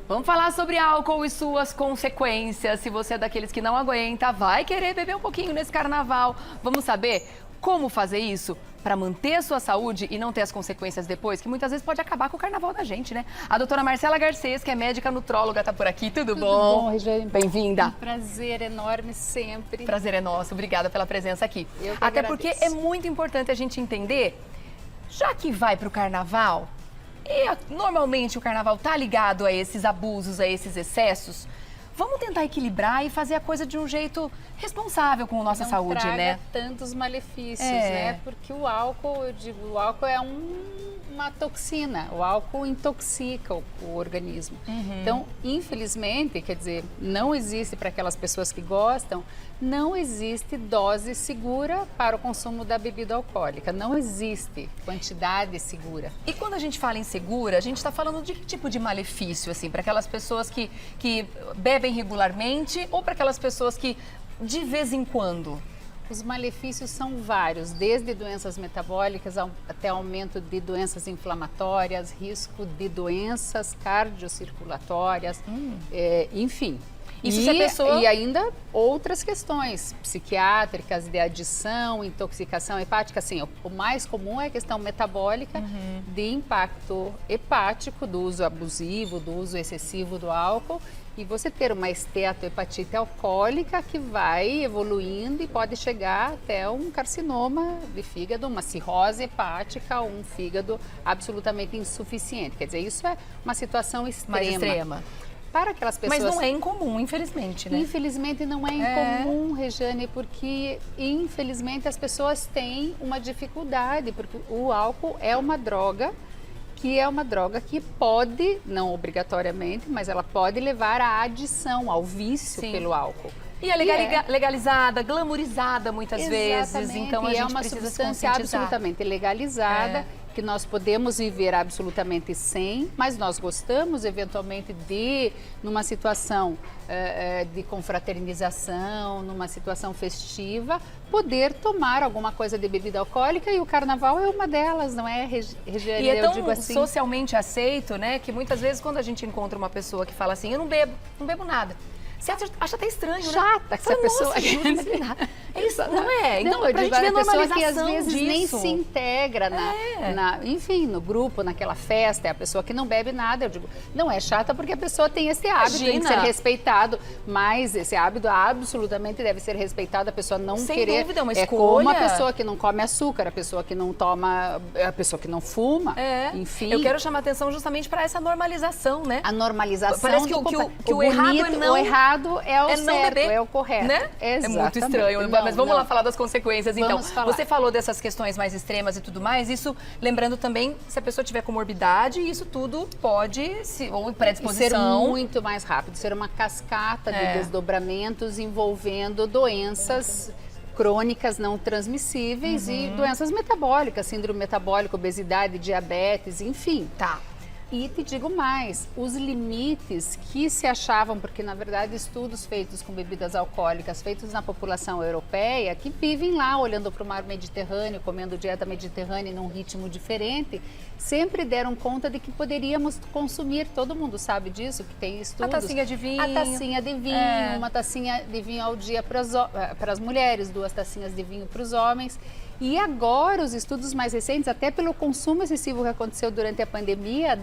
Vamos falar sobre álcool e suas consequências. Se você é daqueles que não aguenta, vai querer beber um pouquinho nesse carnaval. Vamos saber como fazer isso para manter a sua saúde e não ter as consequências depois, que muitas vezes pode acabar com o carnaval da gente, né? A doutora Marcela Garcês, que é médica nutróloga, tá por aqui. Tudo bom? Tudo bom, Regiane? Bem-vinda. Um prazer enorme sempre. Prazer é nosso. Obrigada pela presença aqui. Eu que Até agradeço. porque é muito importante a gente entender, já que vai para o carnaval, normalmente o carnaval tá ligado a esses abusos, a esses excessos, vamos tentar equilibrar e fazer a coisa de um jeito responsável com a nossa saúde, traga né? tantos malefícios, né? Porque o álcool, eu digo, o álcool é uma toxina, o álcool intoxica o organismo. Então, infelizmente, quer dizer, não existe para aquelas pessoas que gostam, não existe dose segura para o consumo da bebida alcoólica, não existe quantidade segura. E quando a gente fala em segura, a gente está falando de que tipo de malefício, assim, para aquelas pessoas que bebem regularmente ou para aquelas pessoas que de vez em quando? Os malefícios são vários, desde doenças metabólicas até aumento de doenças inflamatórias, risco de doenças cardiocirculatórias, enfim. Isso se a pessoa... E ainda outras questões psiquiátricas, de adição, intoxicação hepática. Assim, o mais comum é a questão metabólica, de impacto hepático, do uso abusivo, do uso excessivo do álcool. E você ter uma esteatohepatite alcoólica que vai evoluindo e pode chegar até um carcinoma de fígado, uma cirrose hepática, um fígado absolutamente insuficiente. Quer dizer, isso é uma situação extrema. Mais extrema. Para aquelas pessoas... Mas não é incomum, infelizmente, né? Infelizmente não é incomum, Regiane, porque infelizmente as pessoas têm uma dificuldade, porque o álcool é uma droga que pode, não obrigatoriamente, mas ela pode levar à adição, ao vício pelo álcool. E é legalizada, glamourizada muitas vezes, então a gente é uma precisa substância absolutamente legalizada, que nós podemos viver absolutamente sem, mas nós gostamos eventualmente de, numa situação de confraternização, numa situação festiva, poder tomar alguma coisa de bebida alcoólica, e o carnaval é uma delas, não é, Regiane? E é tão eu digo assim, socialmente aceito, né, que muitas vezes quando a gente encontra uma pessoa que fala assim, eu não bebo nada. Você acha até estranho, né? Chata essa pessoa. Isso, não é? Então, eu pra digo, gente ver a pessoa que às normalização vezes disso. nem se integra enfim, no grupo, naquela festa, é a pessoa que não bebe nada. Eu digo, não é chata porque a pessoa tem esse hábito, tem que ser respeitado, mas esse hábito absolutamente deve ser respeitado, a pessoa não Sem querer. dúvida, é uma É escolha. como a pessoa que não come açúcar, a pessoa que não toma, a pessoa que não fuma, enfim. Eu quero chamar atenção justamente para essa normalização, né? A normalização. Parece que o errado é não... O errado é o não certo, beber, é o correto. Né? É muito estranho, mas vamos lá falar das consequências, então. Você falou dessas questões mais extremas e tudo mais, isso lembrando também, se a pessoa tiver comorbidade, isso tudo pode, ou predisposição... Ser muito mais rápido, ser uma cascata de desdobramentos envolvendo doenças crônicas não transmissíveis e doenças metabólicas, síndrome metabólica, obesidade, diabetes, enfim. Tá. E te digo mais, os limites que se achavam, porque na verdade estudos feitos com bebidas alcoólicas, feitos na população europeia, que vivem lá olhando para o mar Mediterrâneo, comendo dieta mediterrânea num ritmo diferente, sempre deram conta de que poderíamos consumir, todo mundo sabe disso, que tem estudos. A tacinha de vinho. A tacinha de vinho, uma tacinha de vinho ao dia para as mulheres, 2 tacinhas de vinho para os homens. E agora, os estudos mais recentes, até pelo consumo excessivo que aconteceu durante a pandemia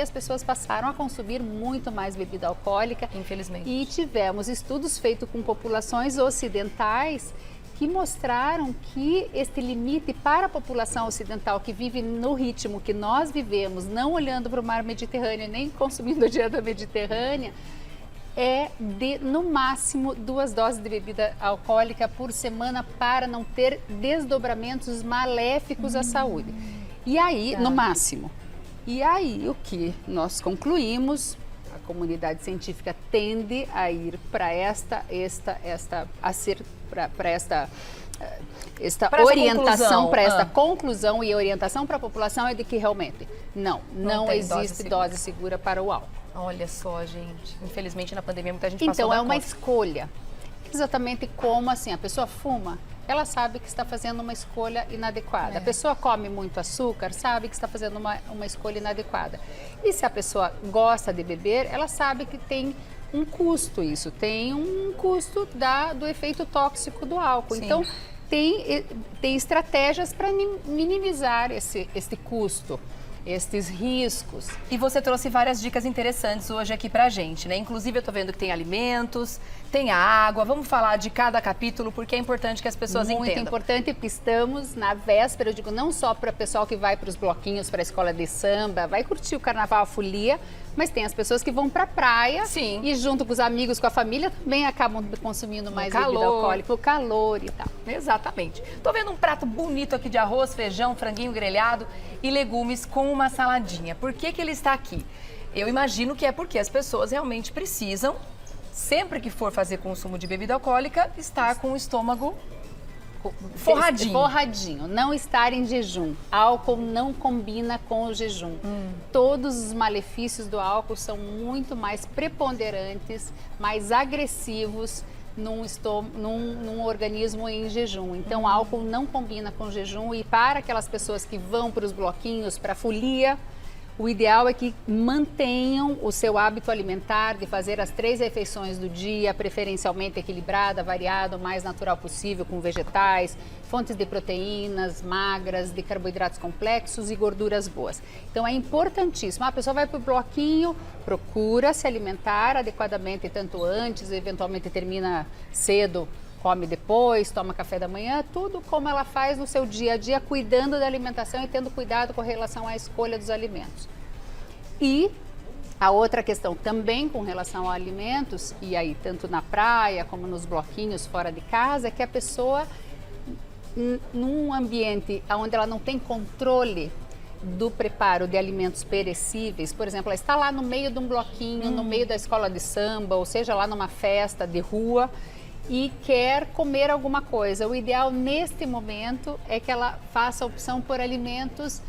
as pessoas passaram a consumir muito mais bebida alcoólica. Infelizmente. E tivemos estudos feitos com populações ocidentais que mostraram que este limite para a população ocidental que vive no ritmo que nós vivemos, não olhando para o mar Mediterrâneo, nem consumindo a dieta mediterrânea, é de, no máximo, 2 doses de bebida alcoólica por semana para não ter desdobramentos maléficos à saúde. E aí, no máximo. E aí, o que nós concluímos, a comunidade científica tende a ir para esta orientação, para esta conclusão, e a orientação para a população é de que realmente não existe dose segura para o álcool. Olha só, gente. Infelizmente, na pandemia, muita gente passou Então, da é uma conta. escolha. exatamente como assim, a pessoa fuma, ela sabe que está fazendo uma escolha inadequada. A pessoa come muito açúcar, sabe que está fazendo uma escolha inadequada. E se a pessoa gosta de beber, ela sabe que tem um custo isso, tem um custo do efeito tóxico do álcool. Sim. Então, tem estratégias para minimizar esse custo, estes riscos. E você trouxe várias dicas interessantes hoje aqui pra gente, né? Inclusive eu tô vendo que tem alimentos, tem a água. Vamos falar de cada capítulo porque é importante que as pessoas entendam. Muito importante, porque estamos na véspera, eu digo, não só para o pessoal que vai para os bloquinhos, para a escola de samba, vai curtir o carnaval, a folia, mas tem as pessoas que vão para a praia. Sim. E junto com os amigos, com a família, também acabam consumindo mais bebida calor. alcoólica, o calor e tal. Exatamente. Tô vendo um prato bonito aqui de arroz, feijão, franguinho grelhado e legumes com uma saladinha. Por que que ele está aqui? Eu imagino que é porque as pessoas realmente precisam, sempre que for fazer consumo de bebida alcoólica, estar com o estômago forradinho. Forradinho, não estar em jejum. Álcool não combina com o jejum. Todos os malefícios do álcool são muito mais preponderantes, mais agressivos num organismo em jejum. Então, álcool não combina com jejum e para aquelas pessoas que vão para os bloquinhos, para a folia, o ideal é que mantenham o seu hábito alimentar de fazer as 3 refeições do dia, preferencialmente equilibrada, variada, o mais natural possível, com vegetais, fontes de proteínas magras, de carboidratos complexos e gorduras boas. Então é importantíssimo. A pessoa vai para o bloquinho, procura se alimentar adequadamente, tanto antes, eventualmente termina cedo, come depois, toma café da manhã, tudo como ela faz no seu dia a dia, cuidando da alimentação e tendo cuidado com relação à escolha dos alimentos. E a outra questão também com relação a alimentos, e aí tanto na praia como nos bloquinhos fora de casa, é que a pessoa, num ambiente onde ela não tem controle do preparo de alimentos perecíveis, por exemplo, ela está lá no meio de um bloquinho, no meio da escola de samba, ou seja, lá numa festa de rua, e quer comer alguma coisa. O ideal neste momento é que ela faça a opção por alimentos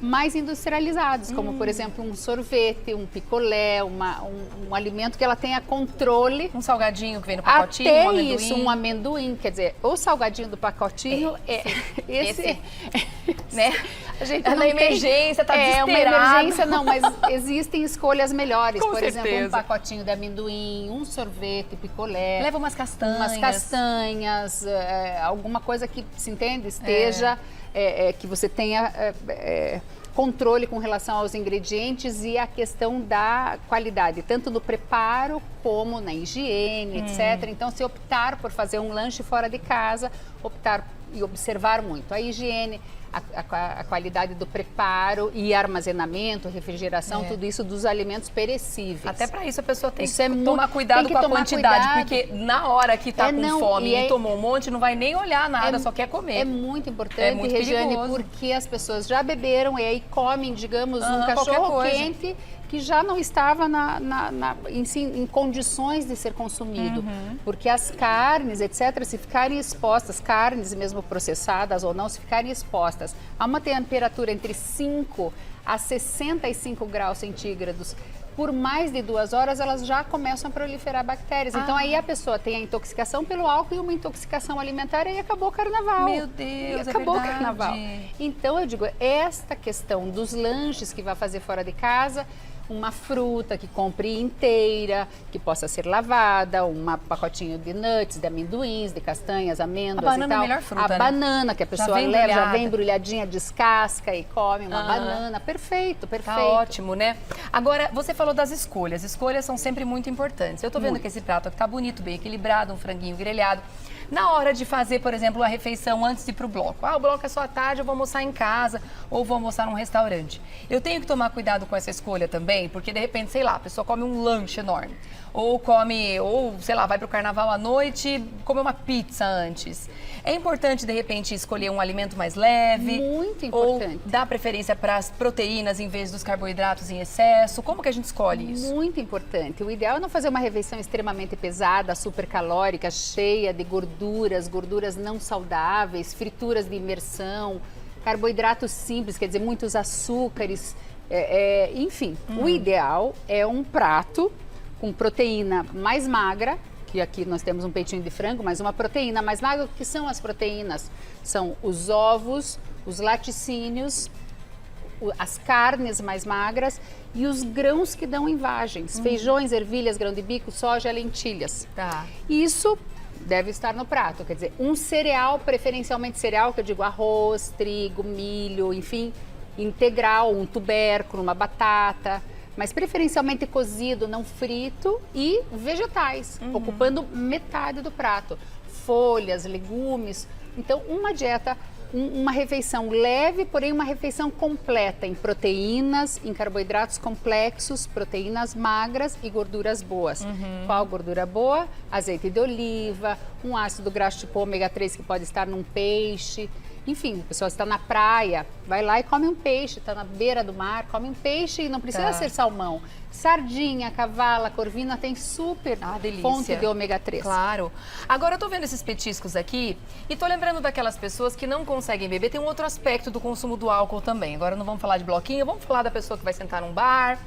mais industrializados, como por exemplo um sorvete, um picolé, um alimento que ela tenha controle. Um salgadinho que vem no pacotinho, até um amendoim. isso, um amendoim, quer dizer, o salgadinho do pacotinho esse né? A gente na emergência, tá desesperado. uma emergência, não, mas existem escolhas melhores. Com por certeza. exemplo, um pacotinho de amendoim, um sorvete, picolé. Leva umas castanhas. Umas castanhas, alguma coisa que, se entende, esteja, que você tenha controle com relação aos ingredientes e a questão da qualidade, tanto no preparo como na higiene, etc. Então, se optar por fazer um lanche fora de casa, optar e observar muito a higiene, a qualidade do preparo e armazenamento, refrigeração, tudo isso dos alimentos perecíveis. Até para isso a pessoa tem Isso que tomar cuidado com a quantidade, porque na hora que tá com fome e tomou um monte, não vai nem olhar nada, só quer comer. É muito importante, muito Regiane, perigoso. porque as pessoas já beberam e aí comem, digamos, um qualquer cachorro coisa. quente que já não estava em condições de ser consumido. Porque as carnes, etc., se ficarem expostas, carnes mesmo processadas ou não, se ficarem expostas a uma temperatura entre 5 a 65 graus centígrados, por mais de 2 horas, elas já começam a proliferar bactérias. Então, aí a pessoa tem a intoxicação pelo álcool e uma intoxicação alimentar e acabou o carnaval. Meu Deus, acabou o verdade. carnaval. Então, eu digo, esta questão dos lanches que vai fazer fora de casa, uma fruta que compre inteira, que possa ser lavada, um pacotinho de nuts, de amendoins, de castanhas, amêndoas a banana e tal. É a melhor fruta, a né? banana que a pessoa vem leva, já embrulhada. vem embrulhadinha, descasca e come uma banana. Perfeito, perfeito. Tá ótimo, né? Agora, você falou das escolhas. Escolhas são sempre muito importantes. Eu tô vendo que esse prato aqui tá bonito, bem equilibrado, um franguinho grelhado. Na hora de fazer, por exemplo, a refeição antes de ir pro bloco. O bloco é só à tarde, eu vou almoçar em casa ou vou almoçar num restaurante. Eu tenho que tomar cuidado com essa escolha também, porque de repente, sei lá, a pessoa come um lanche enorme. Ou sei lá, vai pro carnaval à noite, come uma pizza antes. É importante, de repente, escolher um alimento mais leve. Muito importante. Ou dar preferência para as proteínas em vez dos carboidratos em excesso. Como que a gente escolhe isso? Muito importante. O ideal é não fazer uma refeição extremamente pesada, supercalórica, cheia de gorduras não saudáveis, frituras de imersão, carboidratos simples, quer dizer, muitos açúcares, enfim. O ideal é um prato com proteína mais magra, que aqui nós temos um peitinho de frango, mas uma proteína mais magra. O que são as proteínas? São os ovos, os laticínios, as carnes mais magras e os grãos que dão em vagens. Feijões, ervilhas, grão de bico, soja, lentilhas. Tá. Isso deve estar no prato, quer dizer, um cereal, preferencialmente cereal, que eu digo arroz, trigo, milho, enfim, integral, um tubérculo, uma batata, mas preferencialmente cozido, não frito, e vegetais, ocupando metade do prato. Folhas, legumes. Então, uma dieta, uma refeição leve, porém uma refeição completa em proteínas, em carboidratos complexos, proteínas magras e gorduras boas. Qual gordura boa? Azeite de oliva, um ácido graxo tipo ômega 3 que pode estar num peixe. Enfim, a pessoa está na praia, vai lá e come um peixe, está na beira do mar, come um peixe e não precisa ser salmão. Sardinha, cavala, corvina tem super fonte de ômega 3. Claro. Agora eu tô vendo esses petiscos aqui e tô lembrando daquelas pessoas que não conseguem beber. Tem um outro aspecto do consumo do álcool também. Agora não vamos falar de bloquinho, vamos falar da pessoa que vai sentar num bar,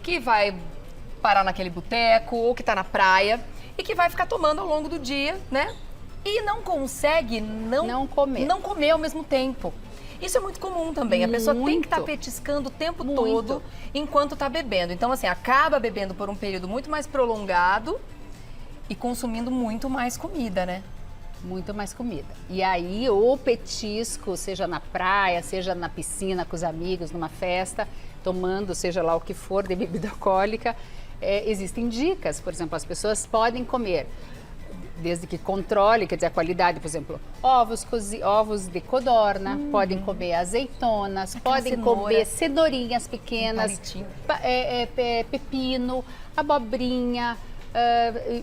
que vai parar naquele boteco ou que tá na praia e que vai ficar tomando ao longo do dia, né? E não consegue não comer ao mesmo tempo. Isso é muito comum também. A pessoa tem que estar petiscando o tempo todo enquanto está bebendo. Então, assim, acaba bebendo por um período muito mais prolongado e consumindo muito mais comida, né? Muito mais comida. E aí, o petisco, seja na praia, seja na piscina com os amigos, numa festa, tomando, seja lá o que for, de bebida alcoólica, existem dicas. Por exemplo, as pessoas podem comer, desde que controle, quer dizer, a qualidade, por exemplo, ovos de codorna, podem comer azeitonas, podem comer cenourinhas pequenas, pepino, abobrinha,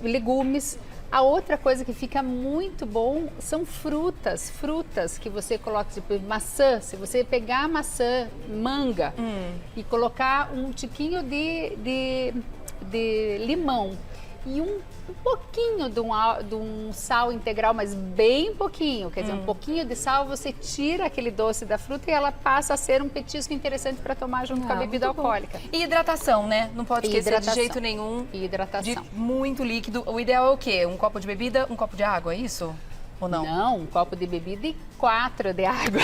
legumes. A outra coisa que fica muito bom são frutas que você coloca, tipo maçã. Se você pegar a maçã, manga, e colocar um tiquinho de limão e um pouquinho de um sal integral, mas bem pouquinho, quer dizer, um pouquinho de sal, você tira aquele doce da fruta e ela passa a ser um petisco interessante para tomar junto com a bebida alcoólica. E hidratação, né? Não pode esquecer de jeito nenhum. E hidratação. De muito líquido. O ideal é o quê? Um copo de bebida, um copo de água, é isso? Ou não? Não, um copo de bebida e 4 de água.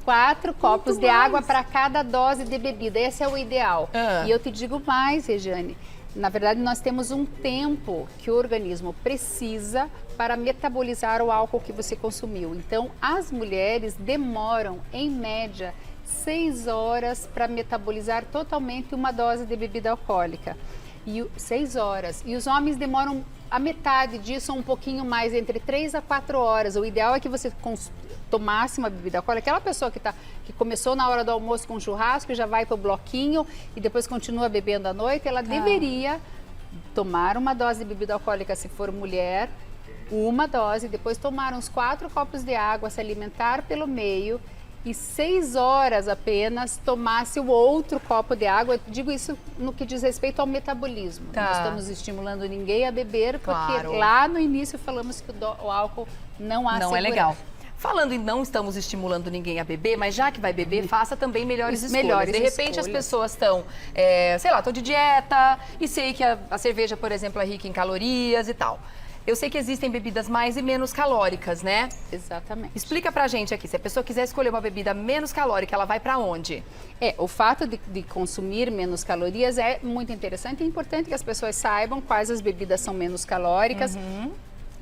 4 copos de água para cada dose de bebida. Esse é o ideal. E eu te digo mais, Regiane. Na verdade, nós temos um tempo que o organismo precisa para metabolizar o álcool que você consumiu. Então, as mulheres demoram, em média, 6 horas para metabolizar totalmente uma dose de bebida alcoólica. 6 horas. E os homens demoram a metade disso, ou um pouquinho mais, entre 3 a 4 horas. O ideal é que você tomasse uma bebida alcoólica. Aquela pessoa que começou na hora do almoço com churrasco e já vai para o bloquinho e depois continua bebendo à noite, ela deveria tomar uma dose de bebida alcoólica, se for mulher, uma dose, depois tomar uns 4 copos de água, se alimentar pelo meio e 6 horas apenas tomasse o outro copo de água. Eu digo isso no que diz respeito ao metabolismo. Não estamos estimulando ninguém a beber, porque lá no início falamos que o álcool não há segurança. Não é legal. Falando em não estamos estimulando ninguém a beber, mas já que vai beber, faça também melhores escolhas. De repente as pessoas estão, sei lá, estou de dieta e sei que a cerveja, por exemplo, é rica em calorias e tal. Eu sei que existem bebidas mais e menos calóricas, né? Exatamente. Explica pra gente aqui, se a pessoa quiser escolher uma bebida menos calórica, ela vai pra onde? O fato de consumir menos calorias é muito interessante. É importante que as pessoas saibam quais as bebidas são menos calóricas.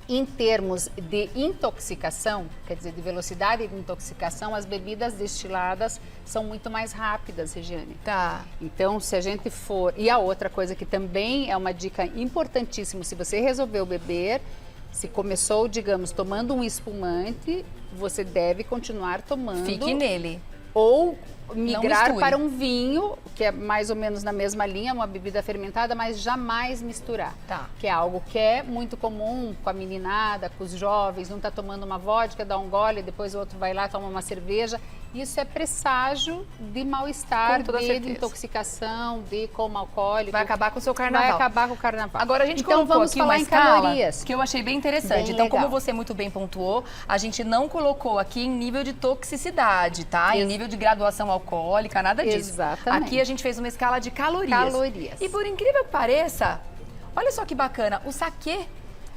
Em termos de intoxicação, quer dizer, de velocidade de intoxicação, as bebidas destiladas são muito mais rápidas, Regiane. Então, se a gente for... E a outra coisa que também é uma dica importantíssima, se você resolveu beber, se começou, digamos, tomando um espumante, você deve continuar tomando. Fique nele. Ou migrar para um vinho, que é mais ou menos na mesma linha, uma bebida fermentada, mas jamais misturar. Que é algo que é muito comum com a meninada, com os jovens, um está tomando uma vodka, dá um gole, depois o outro vai lá, toma uma cerveja. Isso é presságio de mal-estar, de intoxicação, de coma alcoólico. Vai acabar com o seu carnaval. Vai acabar com o carnaval. Agora a gente colocou aqui uma escala que eu achei bem interessante. Então, como você muito bem pontuou, a gente não colocou aqui em nível de toxicidade, tá? Em nível de graduação alcoólica, nada disso. Exatamente. Aqui a gente fez uma escala de calorias. Calorias. E por incrível que pareça, olha só que bacana, o saquê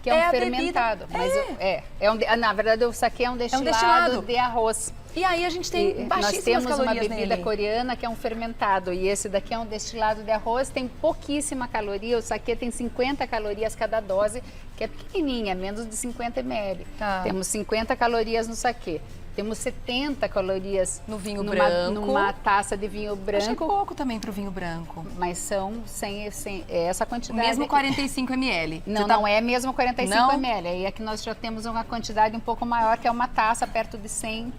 que é um a fermentado. bebida. Mas na verdade, o saquê é um destilado de arroz. E aí a gente tem baixíssimas Nós temos uma calorias bebida nele. coreana que é um fermentado e esse daqui é um destilado de arroz, tem pouquíssima caloria, o saquê tem 50 calorias cada dose, que é pequenininha, menos de 50 ml. Tá. Temos 50 calorias no saquê. Temos 70 calorias No vinho branco. numa taça de vinho Achei branco, pouco também pro vinho branco. mas são sem essa quantidade. Mesmo aqui. 45 ml. Não, Você tá- não é mesmo 45 Não? ml. Aí é que nós já temos uma quantidade um pouco maior, que é uma taça perto de 100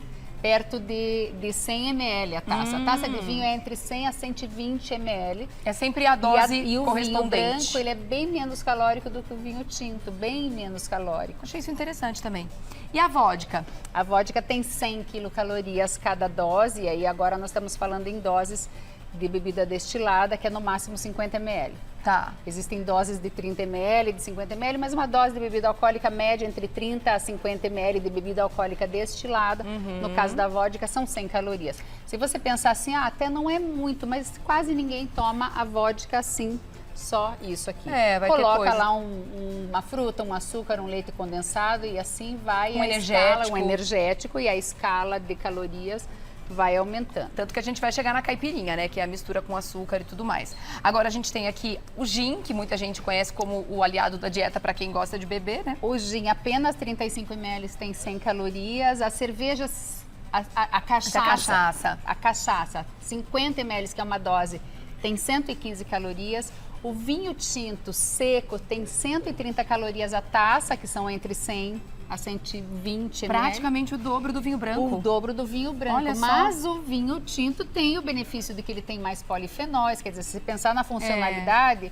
ml a taça. A taça de vinho é entre 100 a 120 ml. É sempre a dose e o vinho correspondente. branco, ele é bem menos calórico do que o vinho tinto, bem menos calórico. Achei isso interessante também. E a vodka? A vodka tem 100 quilocalorias cada dose, e aí agora nós estamos falando em doses de bebida destilada, que é no máximo 50 ml. Tá. Existem doses de 30 ml, de 50 ml, mas uma dose de bebida alcoólica média entre 30 a 50 ml de bebida alcoólica destilada, no caso da vodka, são 100 calorias. Se você pensar assim, até não é muito, mas quase ninguém toma a vodka assim, só isso aqui. É, vai ter Coloca coisa. lá uma fruta, um açúcar, um leite condensado e assim vai Um a energético. escala, um energético e a escala de calorias vai aumentando. Tanto que a gente vai chegar na caipirinha, né? Que é a mistura com açúcar e tudo mais. Agora a gente tem aqui o gin, que muita gente conhece como o aliado da dieta para quem gosta de beber, né? O gin, apenas 35 ml tem 100 calorias. As cervejas, a cachaça. A cachaça, 50 ml, que é uma dose, tem 115 calorias. O vinho tinto seco tem 130 calorias a taça, que são entre 100 a 120 ml. Praticamente o dobro do vinho branco. O dobro do vinho branco. Olha só. Mas o vinho tinto tem o benefício de que ele tem mais polifenóis, quer dizer, se você pensar na funcionalidade,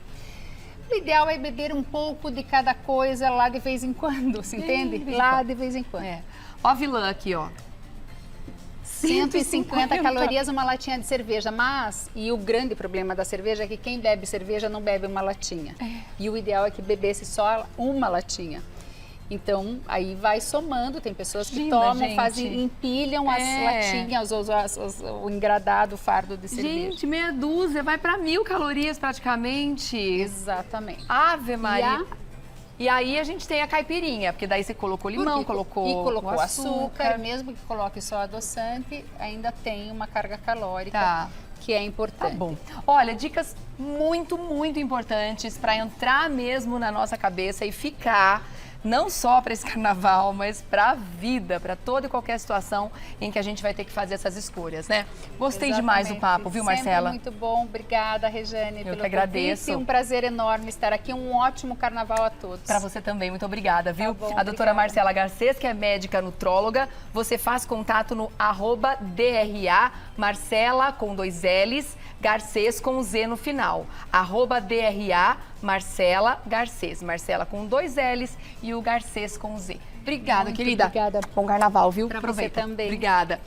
o ideal é beber um pouco de cada coisa lá de vez em quando, se entende? de vez em Lá quando. de vez em quando. É. Ó a vilã aqui, ó. 150 calorias uma latinha de cerveja, mas, e o grande problema da cerveja é que quem bebe cerveja não bebe uma latinha. E o ideal é que bebesse só uma latinha. Então, aí vai somando, tem pessoas que Imagina, tomam, gente. empilham as latinhas, o engradado, o fardo de cerveja. Gente, meia dúzia, vai para 1000 calorias praticamente. Exatamente. Ave Maria. E aí a gente tem a caipirinha, porque daí você colocou limão, colocou o açúcar, açúcar. mesmo que coloque só adoçante, ainda tem uma carga calórica Tá. que é importante. Tá bom. Olha, dicas muito, muito importantes para entrar mesmo na nossa cabeça e ficar não só para esse carnaval, mas para a vida, para toda e qualquer situação em que a gente vai ter que fazer essas escolhas, né? Gostei demais do papo, viu, Marcela? Sempre muito bom. Obrigada, Rejane, pelo que agradeço. convite. Um prazer enorme estar aqui. Um ótimo carnaval a todos. Para você também, muito obrigada, viu? Tá bom, a doutora obrigada. Marcela Garcês, que é médica nutróloga, você faz contato no @DRA, Marcela com 2 L's, Garcês com Z no final. @DRA, Marcela Garcês. Marcela com 2 L's e o Garcês com Z. Obrigada, Muito querida. obrigada. Bom carnaval, viu? Pra você Aproveita. também. Obrigada.